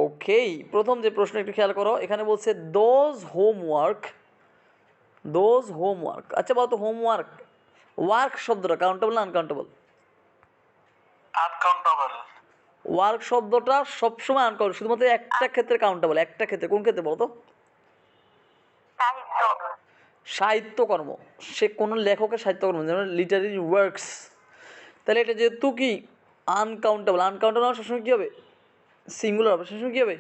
ওকে, প্রথম যে প্রশ্ন একটু খেয়াল করো, এখানে বলছে দোজ হোমওয়ার্ক। আচ্ছা বলো তো হোমওয়ার্ক, ওয়ার্ক শব্দটা কাউন্টেবল না আনকাউন্টেবল? আনকাউন্টেবল। ওয়ার্ক শব্দটা সবসময় আনকাউন্টেবল, শুধুমাত্র একটা ক্ষেত্রে কাউন্টেবল। একটা ক্ষেত্রে, কোন ক্ষেত্রে বলো তো? সাহিত্যকর্ম। সে কোনো লেখকের সাহিত্যকর্ম, যেমন লিটারেরি ওয়ার্কস। তাহলে এটা যেহেতু কি আনকাউন্টেবল, আনকাউন্টেবল সবসময় কী হবে? সিঙ্গুলার হবে। সবসময় কী হবে?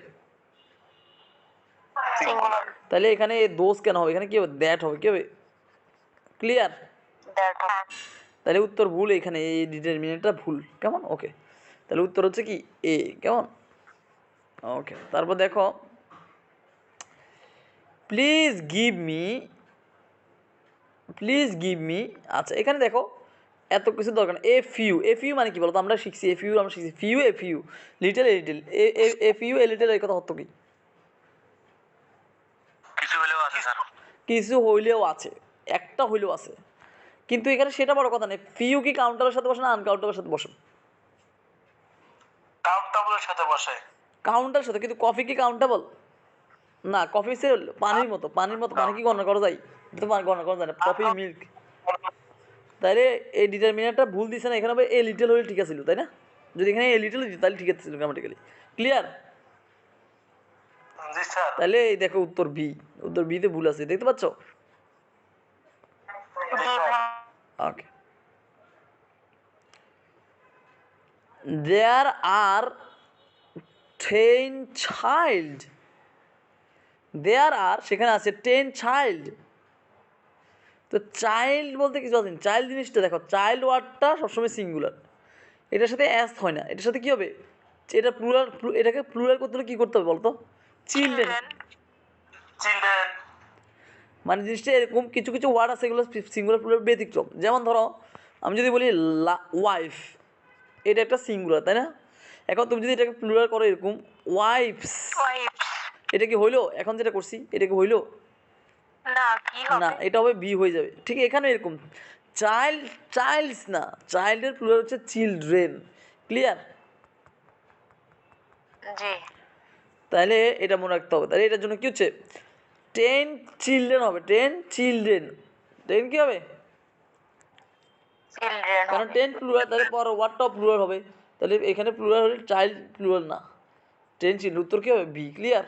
সিঙ্গুলার। তাহলে এখানে দোষ কেন হবে? এখানে কী হবে? দ্যাট হবে। কী হবে? ক্লিয়ার? তাহলে উত্তর ভুল, এখানে এই ডিটারমিনেন্টটা ভুল। কেমন? ওকে, তাহলে উত্তর হচ্ছে কি এ। কেমন? ওকে, তারপর দেখো, প্লিজ গিভ মি। আচ্ছা এখানে দেখো এত কিছু দরকার নেই। এ ফিউ মানে কি বলতো? আমরা শিখছি few little a few a little, এই কথা অর্থ কি? কিছু হলেও আছে স্যার। কিছু হইলেও আছে, একটা হইলেও আছে। কিন্তু এখানে সেটা বড় কথা নেই। ফিউ কি কাউন্টারের সাথে বসে না আনকাউন্টারের সাথে বসে? কাউন্টেবলের সাথে বসে। কাউন্টারের সাথে। কিন্তু কফি কি কাউন্টেবল না? কফি সে পানির মতো, পানি কি গণনা করা যায়? এটা তো গণনা করা যায় না। Coffee milk. তাইলে এই ডিটারমিনেন্টটা ভুল দিছে না, এখানে হবে এ লিটল হলে ঠিক আছিল, তাই না? যদি এখানে এ লিটল দিত তাহলে ঠিক আছিল গ্রামাটিক্যালি। ক্লিয়ার? জি স্যার। তাহলে এই দেখো উত্তর বিতে ভুল আছে, দেখতে পাচ্ছ? ওকে, দেয়ার আর 10 চাইল্ড। সেখানে আছে 10 চাইল্ড। তো চাইল্ড বলতে কিছু আছে। চাইল্ড জিনিসটা দেখো, চাইল্ড ওয়ার্ডটা সবসময় সিঙ্গুলার, এটার সাথে অ্যাস হয় না। এটার সাথে কী হবে? এটা প্লুরাল, এটাকে প্লুরাল করতে হলে কী করতে হবে বলতো? চিলড্রেন। মানে জিনিসটা এরকম, কিছু কিছু ওয়ার্ড আছে এগুলো সিঙ্গুলার প্লুরাল ব্যতিক্রম। যেমন ধরো আমি যদি বলি ওয়াইফ, এটা একটা সিঙ্গুলার, তাই না? এখন তুমি যদি এটাকে প্লুরাল করো এরকম ওয়াইফস, এটা কি হইলো? এখন যেটা করছি এটা কি হইলো? না, এটা হবে বি হয়ে যাবে। ঠিক এখানে এরকম চাইল্ডস না, চাইল্ডের প্লুরাল হচ্ছে চিলড্রেন। ক্লিয়ার? জি। তাহলে এটা মনে রাখতে হবে। তাহলে এটার জন্য কি হচ্ছে? 10 চিলড্রেন হবে। 10 চিলড্রেন। 10 কি হবে? চিলড্রেন। কারণ 10 প্লুরাল, তাহলে পর ওয়ার্ডটাও প্লুরাল হবে। তাহলে এখানে প্লুরাল হলে চাইল্ড প্লুরাল না। 10 চিলড্রেন, উত্তর কি হবে? বি। ক্লিয়ার?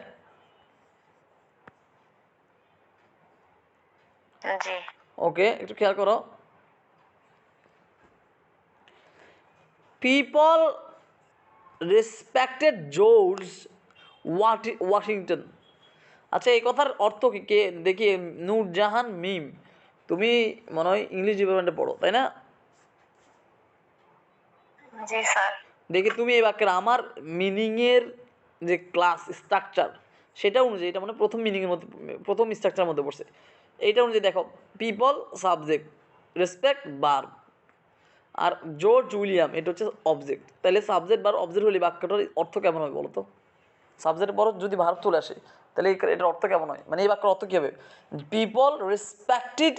জি। ওকে, একটু খেয়াল করো। People respected George Washington. আচ্ছা এই কথার অর্থ কি? কে দেখি, নূরজাহান মিম, তুমি মনে হয় ইংলিশ ডিপার্টমেন্টে পড়ো, তাই না? জি স্যার। দেখি তুমি এই বাক্যের আমার মিনিংয়ের যে ক্লাস স্ট্রাকচার সেটা অনুযায়ী, এটা মানে প্রথম মিনিংয়ের মধ্যে, প্রথম স্ট্রাকচারের মধ্যে পড়ছে। এইটা অনুযায়ী দেখো, পিপল সাবজেক্ট, রেসপেক্ট ভার্ব, আর জর্জ উইলিয়াম এটা হচ্ছে অবজেক্ট। তাহলে সাবজেক্ট বার অবজেক্ট হলে বাক্যটার অর্থ কেমন হবে বলো তো? সাবজেক্টের পর যদি ভার্ব চলে আসে তাহলে এটার অর্থ কেমন হয়? মানে এই বাক্যের অর্থ কী হবে? পিপল রেসপেক্টেড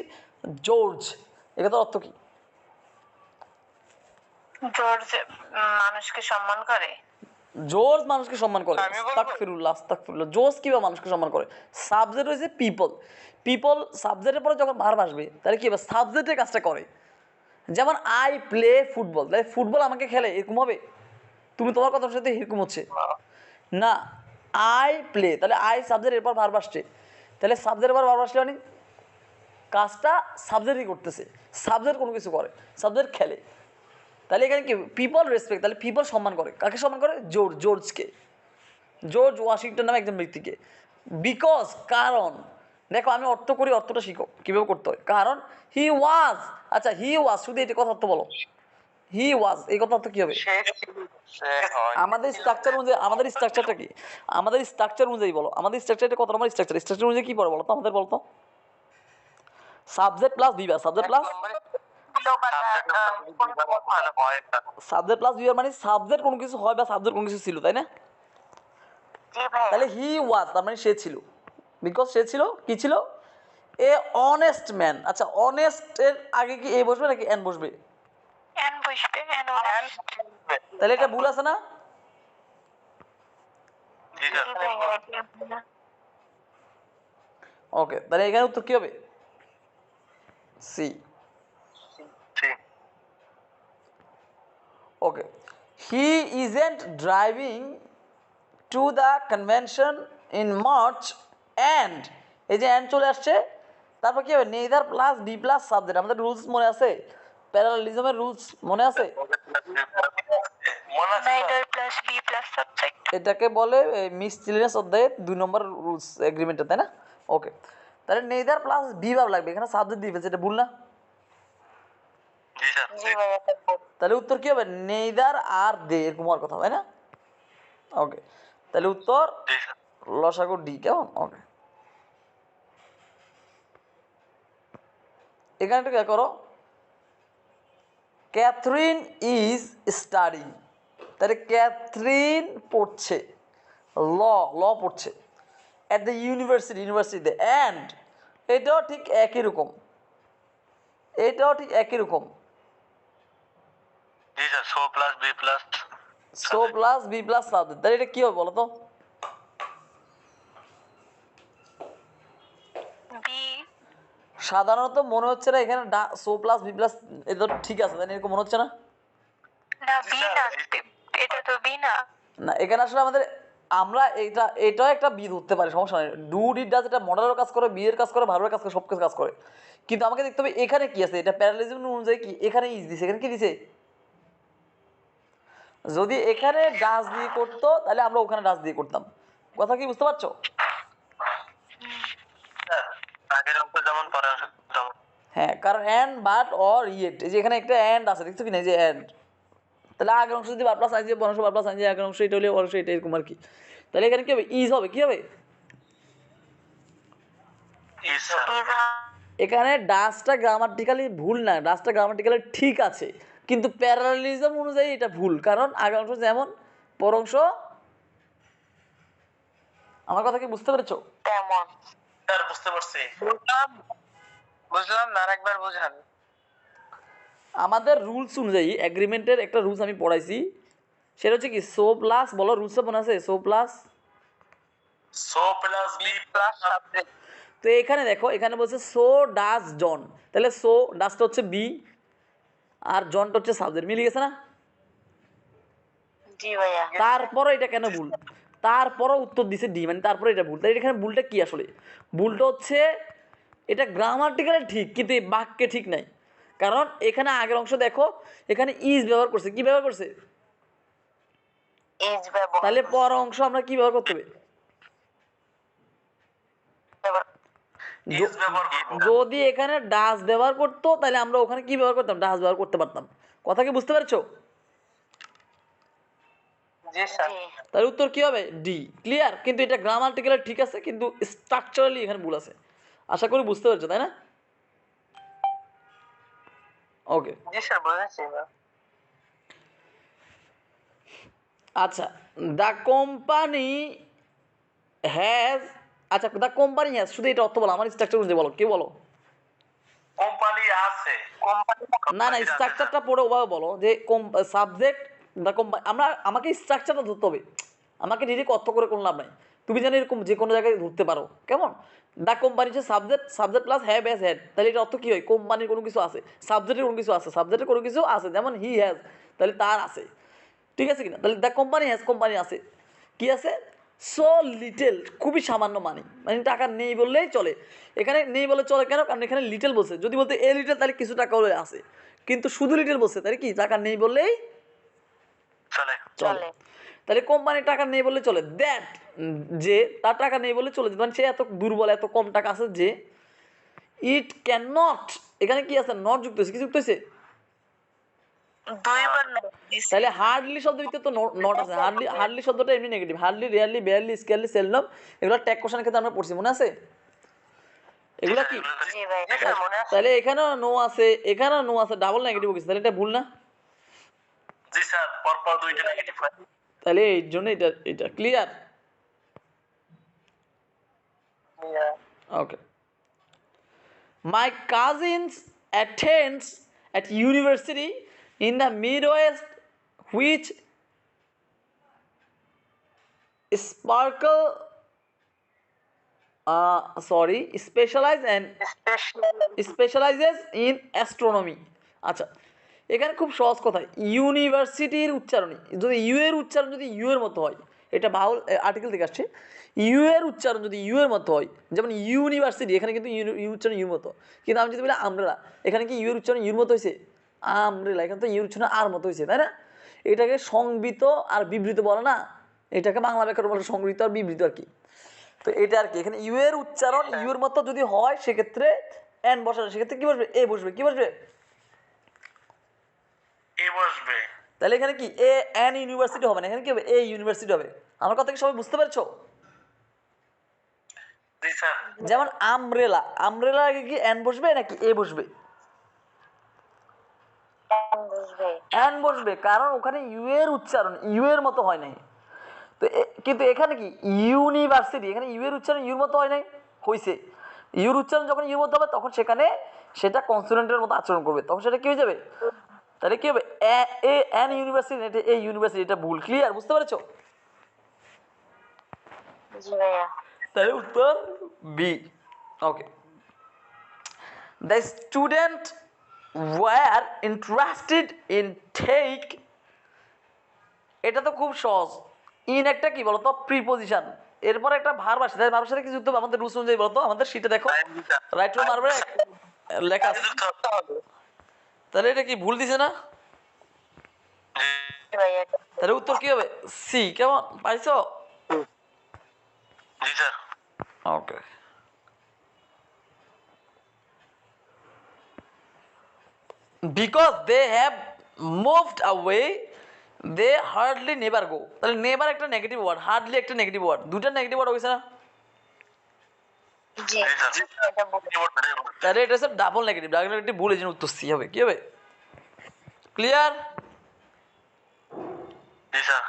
জর্জ, এটার অর্থ কী? জর্জ মানুষকে সম্মান করে। জোর্জ মানুষকে সম্মান করে। আস্তাগফিরুল্লাহ। জোর্জ কিভাবে মানুষকে সম্মান করে? সাবজেক্ট হয়েছে পিপল সাবজেক্টের পরে যখন ভার্ব আসবে তাহলে কী হবে? সাবজেক্টের কাজটা করে। যেমন আই প্লে ফুটবল, তাহলে ফুটবল আমাকে খেলে, এরকম হবে? তুমি তোমার কথার সাথে এরকম হচ্ছে না। আই প্লে, তাহলে আই সাবজেক্ট, এরপর ভার্ব আসছে, তাহলে সাবজেক্টের পর ভার্ব আসলে মানে কাজটা সাবজেক্টই করতেছে। সাবজেক্ট কোনো কিছু করে, সাবজেক্ট খেলে। তাহলে এখানে কি পিপল রেসপেক্ট, তাহলে পিপল সম্মান করে কাকে? সম্মান করে জর্জকে, জর্জ ওয়াশিংটন নামে একজন ব্যক্তিকে। বিকজ, কারণ। দেখো আমি অর্থ করি, অর্থটা শিখো কীভাবে করতে হয়। কারণ হি ওয়াজ, আচ্ছা হি ওয়াজ, শুধু এটা কথা অর্থ বলো। হি ওয়াজ এই কথা অর্থ কী হবে? আমাদের স্ট্রাকচার অনুযায়ী, আমাদের স্ট্রাকচারটা কি? আমাদের স্ট্রাকচার অনুযায়ী বলো, আমাদের স্ট্রাকচারটা কত নম্বর স্ট্রাকচার অনুযায়ী কী পড়ে বলো তো আমাদের? বলো তো, সাবজেক্ট প্লাস বিভার, সাবজেক্ট প্লাস বিভার মানে সাবজেক্ট কোনো কিছু হয় বা সাবজেক্ট কোনো কিছু ছিল, তাই না? তাহলে হি ওয়াজ তার মানে সে ছিল। বিকজ সে ছিল, কি ছিল? এ অনেস্ট ম্যান। আচ্ছা অনেস্ট এর আগে কি এ বসবে নাকি এন বসবে? এন বসবে। তাহলে এটা ভুল আছে না? জি স্যার জি ভাইয়া এটা ভুল। ওকে, তাহলে এখানে উত্তর কি হবে? সি। জি okay, he isn't driving to the convention in March and, এই যে অ্যান্ড চলে আসছে, তারপর কি হবে? Neither plus B plus subject. আমাদের রুলস মনে আছে? প্যারালালিজমের রুলস মনে আছে? মনে আছে neither plus B plus subject. এটাকে বলে মিস চিলড্রেন্স অধ্যায়ের 2 নম্বর রুলস এগ্রিমেন্টে, তাই না? ওকে, তাহলে নেইদার প্লাস বি ভাব লাগবে, এখানে সাবজেক্ট দিয়ে ফেলছে, এটা ভুল না? জি স্যার জি ভাইয়া এটা ভুল। তাহলে উত্তর কি হবে? নেইদার আর দে, এরকম হওয়ার কথা, তাই না? ওকে, তাহলে উত্তর জি স্যার লসাগু ডি। কেমন? ওকে, এখানে একটু খেয়াল করো, ক্যাথরিন ইজ স্টাডিং, তাহলে ক্যাথরিন পড়ছে, ল ল পড়ছে অ্যাট দ্য ইউনিভার্সিটিতে, অ্যান্ড এটাও ঠিক একই রকম, এটাও ঠিক একই রকম, জি sir so plus B plus so plus B plus subject, তাহলে এটা কি হবে বলো তো? বি। সাধারণত মনে হচ্ছে না এখানে সো প্লাস বি প্লাস, এটা তো ঠিক আছে, তাই না? এরকম মনে হচ্ছে না? না বি না, এটা তো বি না। না, এখানে আসলে আমাদের আমরা এটাও একটা বি ধরতে পারি, সমস্যা নেই। ডু ডিড ডাজ এটা মডেলের কাজ করে, বিয়ের কাজ করে, ভার্বের কাজ করে, সব কিছু কাজ করে, কিন্তু আমাকে দেখতে হবে এখানে কি আছে। এটা প্যারালিজম অনুযায়ী কি এখানে ইজ দিছে, এখানে কি দিছে? যদি এখানে ডাজ দিয়ে করতো তাহলে আমরা ওখানে ডাজ দিয়ে করতাম। কথা কি বুঝতে পারছো? স্যার আগের অঙ্ক যেমন পরের অঙ্ক তেমন হ্যাঁ, কারণ অ্যান্ড বাট অর ইয়েট, এই যে এখানে একটা অ্যান্ড আছে, দেখছো কি না? এই যে অ্যান্ড, তাহলে আগের অংশ যদি বার প্লাস আইন, বর্ণ বার প্লাস আইন, আগের অংশ এটা হলে অংশ এটা, এরকম আর কি। তাহলে এখানে কি হবে? ইজ হবে, কি হবে? জি স্যার এখানে ডাসটা গ্রামাটিক্যালি ভুল না, ডাসটা গ্রামাটিক্যালি ঠিক আছে, কিন্তু প্যারালালিজম অনুযায়ী এটা ভুল, কারণ আগের অংশ যেমন পর অংশ। আমার কথা কি বুঝতে পেরেছো? তেমন। স্যার বুঝতে পারছি বুঝলাম বুঝলাম না, আরেকবার বুঝান আমাদের রুলস অনুযায়ী এগ্রিমেন্টের একটা রুলস আমি পড়াইছি, সেটা হচ্ছে কি সো প্লাস, বলো রুলসটা মনে আছে? So plus, so plus B plus subject তো এখানে দেখো, এখানে বলছে সো ডাস জন, তাহলে সো ডাসটা হচ্ছে বি আর জনটা হচ্ছে সাবজেক্ট, মিলে গেছে না? জি ভাইয়া। তারপরও এটা কেন ভুল? তারপরও উত্তর দিছে ডি, মানে তারপরে এটা ভুল। তাই এখানে ভুলটা কি আসলে? ভুলটা হচ্ছে এটা গ্রামাটিক্যালি ঠিক, কিন্তু এই বাক্যে ঠিক নাই। কারণ এখানে আগের অংশ দেখো, এখানে ইজ ব্যবহার করছে, কি ব্যবহার করছে? ইজ ব্যবহার। তাহলে পর অংশ আমরা কি ব্যবহার করতে হবে? ইজ ব্যবহার করব যদি এখানে ডাস ব্যবহার করতো তাহলে আমরা ওখানে কি ব্যবহার করতাম? ডাস ব্যবহার করতে পারতাম। কথা কি বুঝতে পারছো? জি স্যার জি। তাহলে উত্তর কি হবে? ডি। ক্লিয়ার? কিন্তু এটা গ্রামাটিক্যালি ঠিক আছে, কিন্তু স্ট্রাকচারালি এখানে ভুল আছে। আশা করি বুঝতে পারছো, তাই না? ওকে, জি স্যার বুঝেছি আচ্ছা, দ্য কোম্পানি হ্যাজ, আচ্ছা দ্য কোম্পানি হ্যাজ, শুধু এটা অর্থ বলো, আমার স্ট্রাকচার অনুযায়ী বলো, কে বলো? কোম্পানি আছে কোম্পানি না না, স্ট্রাকচারটা পড়ে ওভাবে বলো যে সাবজেক্ট দ্য কোম্পানি, আমাকে স্ট্রাকচারটা ধরতে হবে, আমাকে ডিরেক্ট অর্থ করে কোনো লাভ নাই। তুমি জানো এরকম যে কোনো জায়গায় ধরতে পারো, কেমন? দ্য কোম্পানি হচ্ছে subject, subject plus have has had, তাহলে এটা অর্থ কী হয়? কোম্পানির কোনো কিছু আছে, সাবজেক্টের কোনো কিছু আছে, সাবজেক্টের কোনো কিছু আছে, যেমন হি হ্যাজ, তাহলে তার আছে, ঠিক আছে কিনা? তাহলে দ্য কোম্পানি হ্যাজ, কোম্পানি আছে, কি আছে? সো লিটেল, খুবই সামান্য মানি, মানে টাকা নেই বললেই চলে। এখানে নেই বলে চলে কেন? কারণ এখানে লিটেল বলছে, যদি বলতে এ লিটেল তাহলে কিছু টাকা হলে আছে, কিন্তু শুধু লিটেল বলছে তাহলে কি টাকা নেই বললেই চলে চলে। তাহলে কোম্পানির টাকা নেই বললে চলে, দ্যাট, যে তার টাকা নেই বললে চলে, মানে সে এত দুর্বল, এত কম টাকা আছে যে ইট ক্যান নট, এখানে কি আছে? নট যুক্ত হয়েছে, কি যুক্ত হয়েছে? দুইবার না দিছি। তাহলে হার্ডলি শব্দের ভিতরে তো নট আছে, হার্ডলি শব্দটা এমনি negative, hardly, rarely, barely, scarcely, seldom, এগুলো ট্যাগ কোশ্চেনের ক্ষেত্রে আমরা পড়ছি, মনে আছে? এগুলা কি? জি ভাই। মনে আছে তাহলে এখানেও নো আছে, এখানেও নো আছে, ডাবল নেগেটিভ গেছে, তাহলে এটা ভুল না? জি স্যার পরপর দুইটা নেগেটিভ হয় তাহলে এই জন্য এটা clear. Okay, my cousins attends at university in the Midwest which sparkle sorry স্পেশালাইজেস in astronomy. আচ্ছা, এখানে খুব সহজ কথা, ইউনিভার্সিটির উচ্চারণ যদি ইউ এর উচ্চারণ যদি ইউ এর মতো হয়, এটা বাউল আর্টিকেল থেকে আসছে, ইউ এর উচ্চারণ যদি ইউ এর মতো হয়, যেমন ইউনিভার্সিটি এখানে কিন্তু ইউ উচ্চারণ ইউর মতো, কিন্তু আমি যদি বলি আমরেলা, এখানে কি ইউ এর উচ্চারণ ইউর মতো হয়েছে? আমরেলা, এখানে তো ইউর উচ্চারণ আর মতো হয়েছে, তাই না? এটাকে সংবৃত আর বিবৃত বলে না, এটাকে বাংলা ব্যাকরণ বলে সংবৃত আর বিবৃত আর কি। তো এটা আর কি, এখানে ইউ এর উচ্চারণ ইউ এর মতো যদি হয় সেক্ষেত্রে এন বসানো, সেক্ষেত্রে কি বসবে? এ বসবে। কি বসবে? এ বসবে। তাহলে এখানে কি এ এন ইউনিভার্সিটি হবে না, এখানে কি হবে? এ ইউনিভার্সিটি হবে। আমার কথা কি সবাই বুঝতে পারছো? জি স্যার। যেমন আমব্রেলা, আমব্রেলা আগে কি এন বসবে নাকি এ বসবে? এন বসবে, কারণ ওখানে ইউ এর উচ্চারণ ইউ এর মতো হয় নাই। তো কিন্তু এখানে কি ইউনিভার্সিটি, এখানে ইউ এর উচ্চারণ ইউর মতো হয় নাই, হয়েছে। ইউর উচ্চারণ যখন ইউর মতো হবে তখন সেখানে সেটা কনসোনেন্টের মতো আচরণ করবে, তখন সেটা কি হয়ে যাবে? তাহলে কি হবে? এ এন ইউনিভার্সিটি, এটা এ ইউনিভার্সিটি, এটা ভুল। ক্লিয়ার? বুঝতে পেরেছো? তাহলে উত্তর B. Okay, the student were interested in tech, এটা তো খুব সহজ। ইন একটা কি বলতো? প্রিপোজিশন, এরপর একটা ভার্ব আসে, তাই ভার্বের সাথে কি যুক্ত হবে? আমাদের রুলস অনুযায়ী বলতো, আমাদের শীটে দেখো রাইট টু ভার্বে লেখা আছে। তাহলে এটা কি ভুল দিছে না? তাহলে উত্তর কি হবে? সি। কেমন পাইছো? জি sir. Okay, because they have moved away they hardly never go. তাহলে নেভার একটা নেগেটিভ ওয়ার্ড, হার্ডলি একটা নেগেটিভ ওয়ার্ড, দুটা নেগেটিভ ওয়ার্ড হয়েছে না? তাহলে এটা হচ্ছে ডাবল নেগেটিভ, ডাবল নেগেটিভ ভুল, এই জন্য উত্তর সি হবে। কি হবে? ক্লিয়ার? জি স্যার।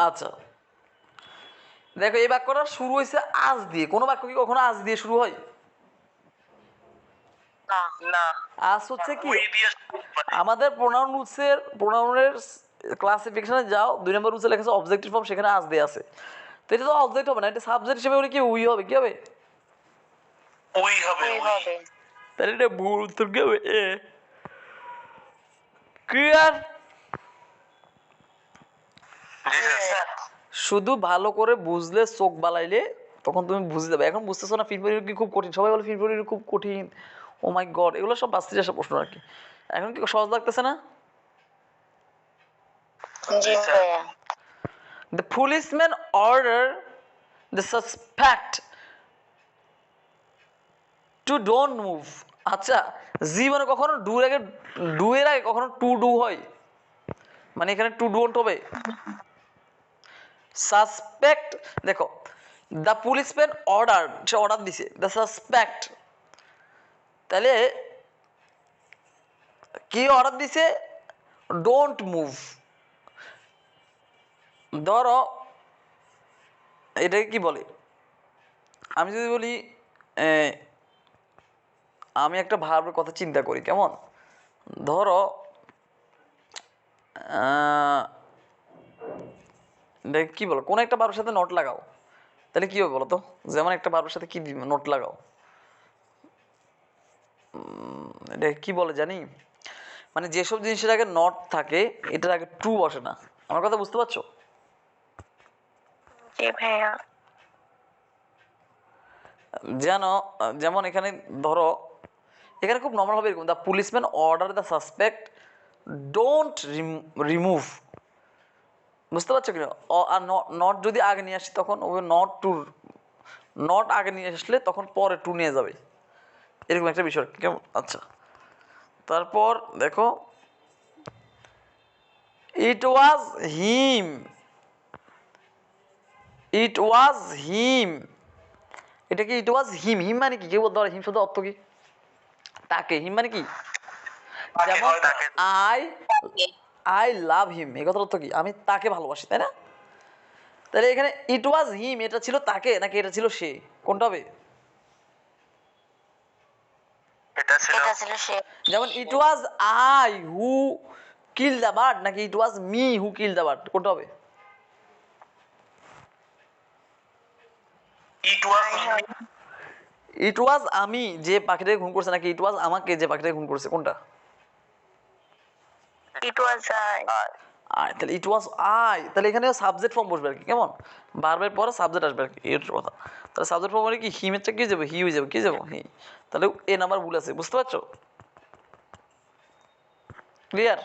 আচ্ছা, দেখো এই বাক্যটা শুরু হয়েছে আজ দিয়ে। কোনো বাক্য কি কখনো আজ দিয়ে শুরু হয়? না। আজ হচ্ছে কি ওই দিয়ে শুরু করে। আমাদের প্রোনাউন রুলসের, প্রোনাউনের ক্লাসিফিকেশনে যাও, 2 নম্বর রুলসে লেখা আছে অবজেক্টিভ ফর্ম, সেখানে আজ দিয়ে আছে। তো এটা তো অবজেক্ট হবে না, এটা সাবজেক্ট হিসেবে হলে কি উই হবে। কি হবে? ওই হবে। তাহলে এটা ভুল। উত্তর কি হবে? এ। ক্লিয়ার? জি স্যার। শুধু ভালো করে বুঝলে, চোখ বালাইলে তখন তুমি বুঝে যাবে। এখন বুঝতেছো না? ফিল্ম কি খুব কঠিন, সবাই বলে ফিল্ম খুব কঠিন, ও মাই গড, এগুলো সব বাস্তির আসা প্রশ্ন আর কি। এখন কি সহজ লাগতেছে না? জি sir. The policeman ordered the suspect to don't move. আচ্ছা, জীবনে কখনো ডু এর আগে কখনো টু ডু হয়? মানে এখানে টু ডোন্ট হবে। সাসপেক্ট, দেখো the policeman order, say order দিছে দ্য সাসপেক্ট, তাহলে কি অর্ডার দিছে? Don't move. ধরো এটাকে কি বলে? আমি যদি বলি আমি একটা ভার্বের কথা চিন্তা করি, কেমন? ধরো কি বলো, কোন একটা ভার্বের সাথে নট লাগাও, তাহলে কি হবে বলো তো? যেমন একটা ভার্বের সাথে কি নোট লাগাও, এটা কি বলে জানি, মানে যেসব জিনিসের আগে নট থাকে এটার আগে টু বসে না। আমার কথা বুঝতে পারছো? জি ভাইয়া। যেমন এখানে ধরো, এখানে খুব নর্মাল হবে এরকম, the policeman order the suspect don't remove. বুঝতে পারছো কিনা? আর নট যদি আগে নিয়ে আসি তখন ওই নট আগে নিয়ে আসলে তখন পরে টু নিয়ে যাবে, এরকম একটা বিষয় কেমন? আচ্ছা, তারপর দেখো ইট ওয়াজ হিম, ইট ওয়াজ হিম, এটা কি ইট ওয়াজ হিম? হিম মানে কি? কেউ বলতে পারে হিম শুধু অর্থ কি? তাকে। হিম মানে কি? যেমন আই আই লাভ হিম, এই কথার অর্থ কি? আমি তাকে ভালোবাসি, তাই না? তাহলে এখানে ইট ওয়াজ হিম, এটা ছিল তাকে নাকি এটা ছিল সে? কোনটা হবে? এটা ছিল এটা ছিল সে। যেমন it was I who kill the bird নাকি it was me who kill the bird, কোনটা হবে? ইট ওয়াজ ইট ওয়াজ আমি যে পাখিটাকে খুন করছে নাকি ইট ওয়াজ আমাকে যে পাখিটাকে খুন করছে, কোনটা? ইট ওয়াজ আই, তাহলে ইট ওয়াজ আই, তাহলে এখানে সাবজেক্ট ফর্ম বসবে আর কি, কেমন? ভার্বের পরে সাবজেক্ট আসবে আর কি, এর কথা। তাহলে সাবজেক্ট ফর্ম মানে কি হিমের চেয়ে কি যাবে, হি হয়ে যাবে, কি যাবো হি। তাহলে এ নাম্বার ভুল আছে, বুঝতে পারছো? ক্লিয়ার?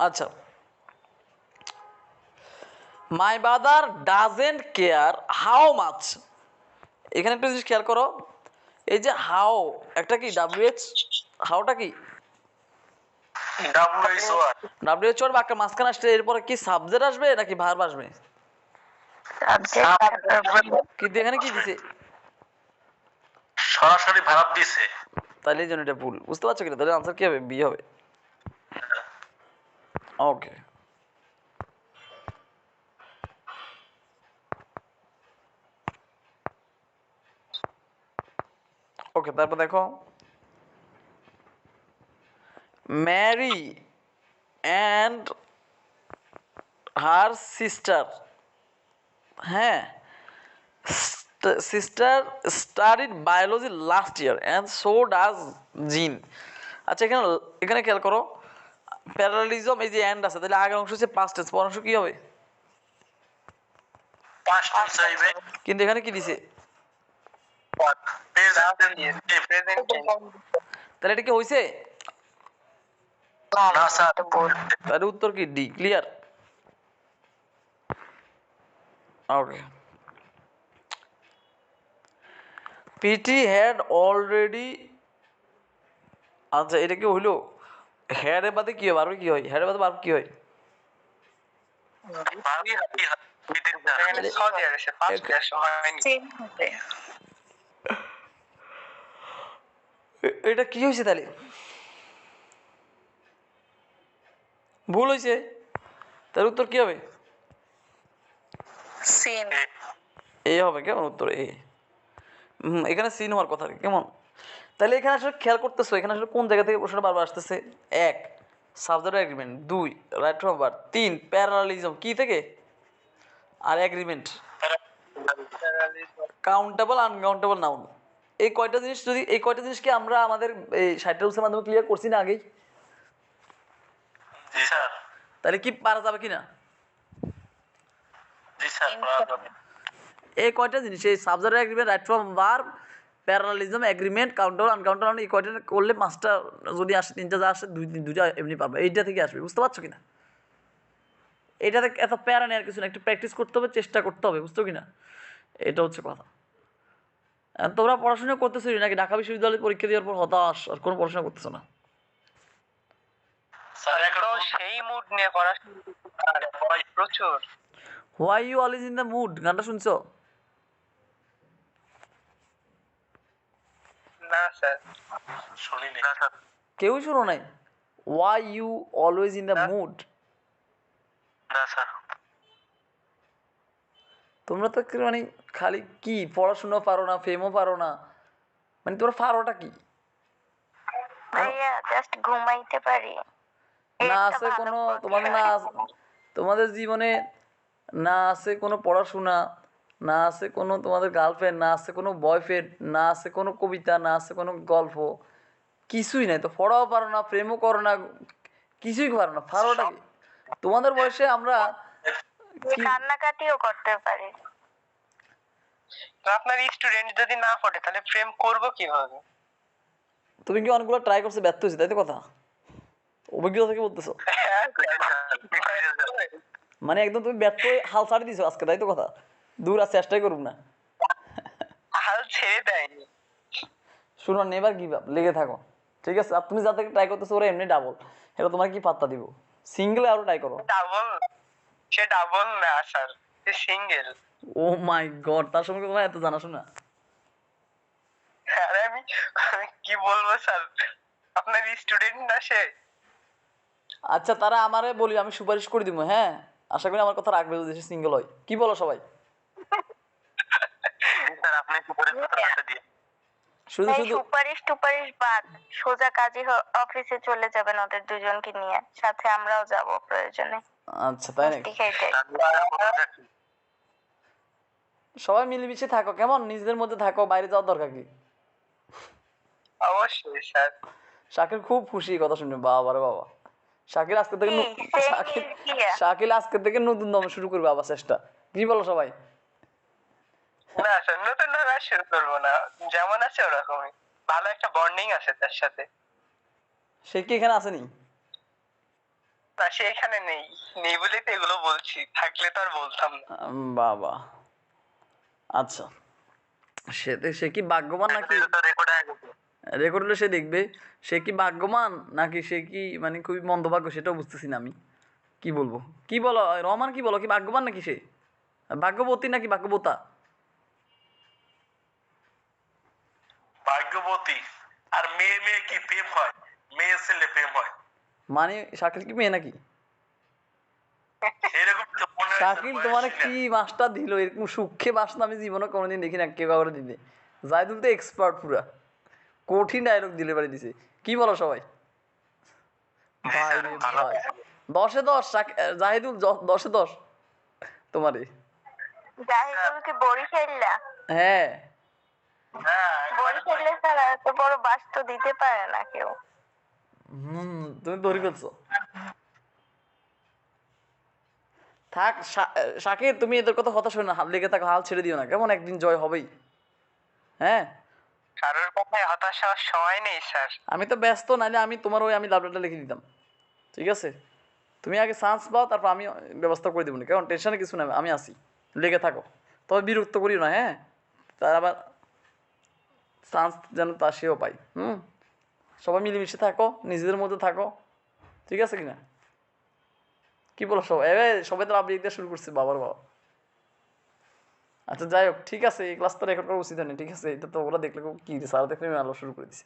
আচ্ছা, my brother doesn't care how much, এখানে একটা জিনিস খেয়াল করো, এই যে হাউ একটা কি ডাব্লিউএইচ, হাউটা কি ডাব্লিউএইচ এর বাক্যের মাঝখানে আসছে, এরপরে কি সাবজেক্ট আসবে নাকি ভার্ব আসবে? কিন্তু এখানে কি দিছে, সরাসরি ভাড়া দিছে। তাহলে এই জন্য এটা ভুল, বুঝতে পারছো কিনা? তাহলে আনসার কি হবে, বি হবে। ওকে, ওকে, তারপর দেখো, ম্যারি অ্যান্ড হার সিস্টার, হ্যাঁ, sister studied biology last year and so does জিন। আচ্ছা, এখানে এখানে খেয়াল করো, প্যারালিজম এই যে অ্যান্ড আছে, তাহলে আগের অংশ হচ্ছে পাস্ট টেন্স, পরের অংশ কি হবে? পাস্ট টেন্স হইবে, কিন্তু এখানে কি দিছে, প্রেজেন্ট টেন্স। তাহলে এটা কি হয়েছে? না স্যার, তাহলে উত্তর কি D, clear? Okay, Pete had already, আচ্ছা এটা কি হইলো, হ্যাডের বাদে কি হয়, বারবার কি হয়, হ্যাডের বাদে বারবার কি হয়? এটা কি হয়েছে তাহলে, ভুল হয়েছে, তার উত্তর কি হবে? সিন। এ হবে, কেমন উত্তর এ। এখানে সিন হওয়ার কথা, কেমন? তাহলে এখানে আসলে খেয়াল করতেছো, এখানে আসলে কোন জায়গা থেকে প্রশ্নটা বারবার আসতেছে? এক, সাবজেক্ট এগ্রিমেন্ট, দুই রাইট ফ্রম ভার্ব, তিন প্যারালিজম কি থেকে, আর এগ্রিমেন্ট কাউন্টেবল আনকাউন্টেবল নাউন। এই কয়টা জিনিস, যদি এই কয়টা জিনিসকে আমরা আমাদের এই 60টা রুলসের মাধ্যমে ক্লিয়ার করছি না আগেই, জি স্যার, তাহলে কি পারা যাবে কিনা? জি স্যার, পারা যাবে। এই কয়টা জিনিস, এই subject agreement, right from verb, parallelism, agreement, counter uncounter, এই কয়টা করলে পাঁচটা যদি আসে, তিনটা যা আসে দুইটা এমনি পারবে, এইটা থেকে আসবে, বুঝতে পারছো কিনা? এইটাতে এত প্যারা নেওয়ার কিছু না, একটু প্র্যাকটিস করতে হবে, চেষ্টা করতে হবে, বুঝতো কিনা? এটা হচ্ছে কথা। তোমরা পড়াশোনা করতেছো নাকি ঢাকা বিশ্ববিদ্যালয়ে পরীক্ষা দেওয়ার পর হতাশ আর কোনো পড়াশোনা করতেছো না? স্যার এখন সেই মুড নিয়ে পড়াশোনা প্রচুর। Why you always in the mood গানটা শুনছো? না স্যার, শুনিনি। না স্যার, কেউই শোনো নাই? Why you always in the mood, না স্যার। তোমরা তো মানে খালি কি পড়াশোনা পারো না, ফেমও পারো না, মানে তোমরা পারোটা কি? ভাইয়া জাস্ট ঘুমাইতে পারি। না আছে কোনো তোমাদের, না তোমাদের জীবনে না আছে কোনো পড়াশোনা, না আছে কোনো তোমাদের গার্লফ্রেন্ড, না আছে কোনো বয়ফ্রেন্ড, না আছে কোনো কবিতা, না আছে কোনো গল্প, কিছুই নাই তো, পড়াও পারো না, প্রেমও করো না, কিছুই পারো না, পারোটা কি? তোমাদের বয়সে আমরা কি, কান্নাকাটিও করতে পারি। আপনার স্টুডেন্ট যদি না পড়ে তাহলে প্রেম করব কিভাবে? তুমি কি অনেকগুলো ট্রাই করছো, ব্যর্থ হয়েছে, তাই তো কথা? অভিজ্ঞতা থেকে বলতেছো, মানে একদম তুমি ব্যর্থ হয়ে হাল ছাড়ি দিছো আজকে, তাই তো কথা? দূর আর চেষ্টাই করুক না, হাল ছেড়ে দেয়নি। শুনো, নেভার গিভ আপ, লেগে থাকো, ঠিক আছে? আর তুমি যাদেরকে ট্রাই করতেছো ওরা এমনি ডাবল, এটা তোমার কি পাত্তা দিব? সিঙ্গেলে আরো ট্রাই করো। ডাবল, সে ডাবল না স্যার, সে সিঙ্গেল। ও মাই গড, তার সম্পর্কে তোমার এত জানাশোনা? আরে আমি কি বলবো স্যার, আপনার স্টুডেন্ট না সে? আচ্ছা তারা আমারে বলি আমি সুপারিশ করে দিব, হ্যাঁ আশা করি আমার কথা রাখবে যদি সে সিঙ্গেল হয়। কি বলো সবাই? স্যার আপনি সুপারিশ কথা দিয়ে শুধু এই শুধু সুপারিশ টুপারিশ বাদ, সোজা কাজী অফিসে চলে যাবেন ওদের দুজনকে নিয়ে, সাথে আমরাও যাব প্রয়োজনে আচ্ছা তাই মিষ্টি নাকি? খাইতে। সবাই মিলেমিশে থাকো কেমন, নিজেদের মধ্যে থাকো, বাইরে যাওয়ার দরকার কি? অবশ্যই স্যার। শাকিল খুব খুশি এই কথা শুনে, বাবা রে বাবা। শাকিল আজকে থেকে কি শাকিল কি শাকিল আজকে থেকে নতুন দম শুরু করবে আবার চেষ্টা। কি বলো সবাই? না স্যার নতুন ভাবে আর শুরু করবো না, যেমন আছে ওরকমই। ভালো একটা বন্ডিং আছে তার সাথে। সে কি এখানে আসেনি? না সে এখানে নেই, নেই বলেই তো এগুলো বলছি, থাকলে তো আর বলতাম না। বাবা আচ্ছা, সে কি ভাগ্যবান নাকি? রেকর্ড হয়ে গেছে। রেকর্ড হলে সে দেখবে। সে কি ভাগ্যবান নাকি সে কি মানে খুবই মন্দভাগ্য, সেটাও বুঝতেছি না আমি। কি বলবো? কি বলো রহমান, কি বলো, কি ভাগ্যবান নাকি সে? ভাগ্যবতী নাকি ভাগ্যবতা? ভাগ্যবতী। আর মেয়ে মেয়ে কি প্রেম হয়? মেয়ে ছেলে প্রেম হয় মানে শাকিল কি মেয়ে নাকি? এরকম তো মনে হয় শাকিল তোমার কি মাসটা দিল, এরকম সুখে বাস না আমি জীবনে কোনোদিন দেখি না কেউ কাউরে দিতে। জাহিদুল তো এক্সপার্ট পুরা, কঠিন ডায়লগ দিলে বাড়ি দিছে। কি বলো সবাই? ভাই রে ভাই, 10-এ 10 জাহিদুল, 10-এ 10 তোমারে। জাহিদুলকে বরিশাল্লা, হ্যাঁ বরিশাল্লা ছাড়া এত বড় বাস তো দিতে পারে না কেউ। তুমি ধরে ফেলছো। থাক শাকির, তুমি এদের কথা হতাশ হয়ে না, লেগে থাকো, হাল ছেড়ে দিও না কেমন, একদিন জয় হবেই। হ্যাঁ কারোর কথায় হতাশ হওয়ার সময় নেই স্যার। আমি তো ব্যস্ত, নাহলে আমি তোমার ওই আমি লাভ লেটার লিখে দিতাম। ঠিক আছে, তুমি আগে চান্স পাও, তারপর আমি ব্যবস্থা করে দেবো না, কেমন, টেনশনে কিছু না, আমি আসি, লেগে থাকো। তবে বিরক্ত করিও না, হ্যাঁ, তার আবার চান্স যেন তা সেও পাই। সবাই মিলেমিশে থাকো, নিজেদের মধ্যে থাকো, ঠিক আছে কিনা? কি বলো সবাই? এবার সবাই তো লাভ লিখতে শুরু করছে, বাবার বাবা। আচ্ছা যাই হোক, ঠিক আছে, এই ক্লাস তো রেকর্ড করা উচিত হয়নি, ঠিক আছে, এটা তো ওরা দেখলে কি সারা দেখলে আমি আলো শুরু করে দিছি।